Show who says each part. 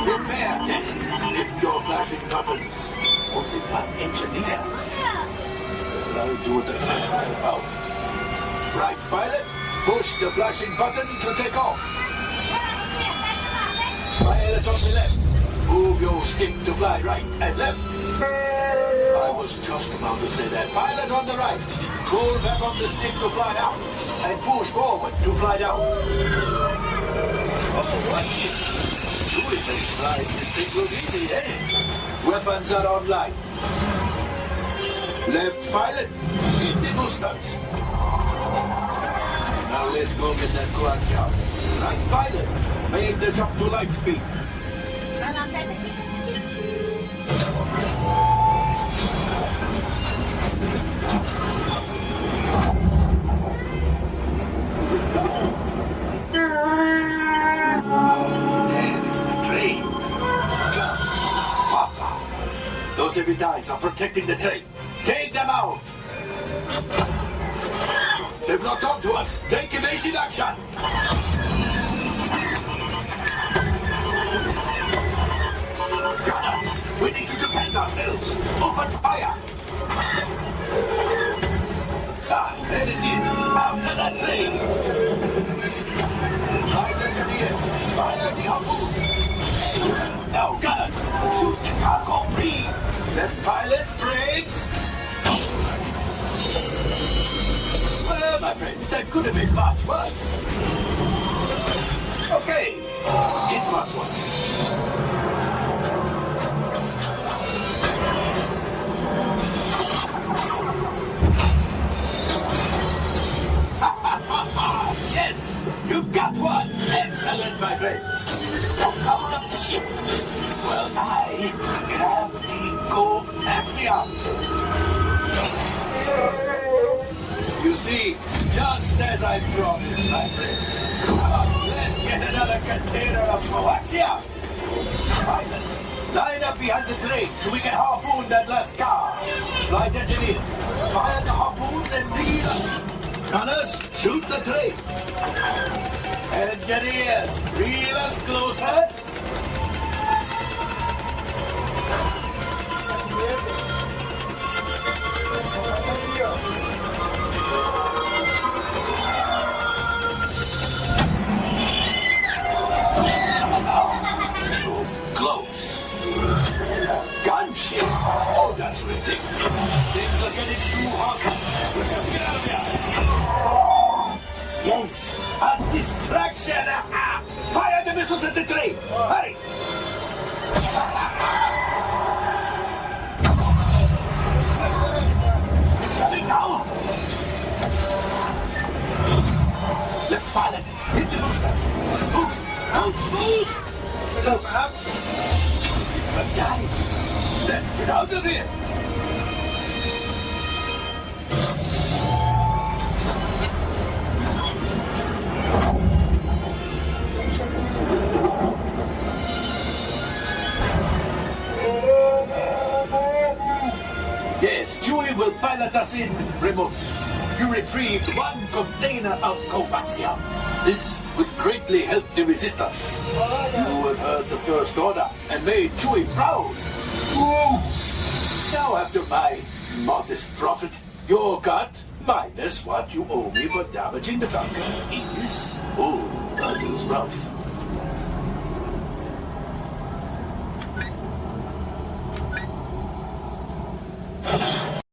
Speaker 1: Repair test. Hit your flashing buttons. Only one engineer. Well, I'll do it about. Right, pilot. Push the flashing button to take off. Pilot on the left. Move your stick to fly right and left. I was just about to say that. Pilot on the right. Pull back on the stick to fly out. And push forward to fly down. Oh, watch it. Chewie makes flying this thing look easy, eh? Weapons are online. Left pilot. Hit the boosters. Now let's go get that coaxium. Right pilot. Make the jump to light speed. Those heavy dies are protecting the train. Take them out! They've locked onto us. Take evasive action! Gunners! We need to defend ourselves! Open fire! Ah, there it is! After that train! Flight engineers! Fire the harpoon! Now, gunners! Shoot the cargo free! Left pilot, brakes! Well, my friends, that could have been much worse. Okay, it's much worse. Yes, you got one! Excellent, my friends. Out of the ship. Well, I grabbed the coaxium. You see, just as I promised, my friend. Come on, let's get another container of coaxium. Pilots, line up behind the train so we can harpoon that last car. Flight engineers, fire the harpoons and reel us. Gunners, shoot the train. Engineers, reel us closer. So close. Gunship. Oh, that's ridiculous. Things are getting too hot. We have to get out of here. Yes, a distraction. Fire the missiles at the train. Hurry. Coming down. Left pilot, hit the boosters. Boost, boost, boost. Look up. But guy, let's get out of here. Yes, Chewie will pilot us in remote. You retrieved one container of coaxium. This would greatly help the resistance. You have heard the First Order and made Chewie proud. Ooh. Now, after my modest profit, your cut minus what you owe me for damaging the bunker is... Oh, that is rough.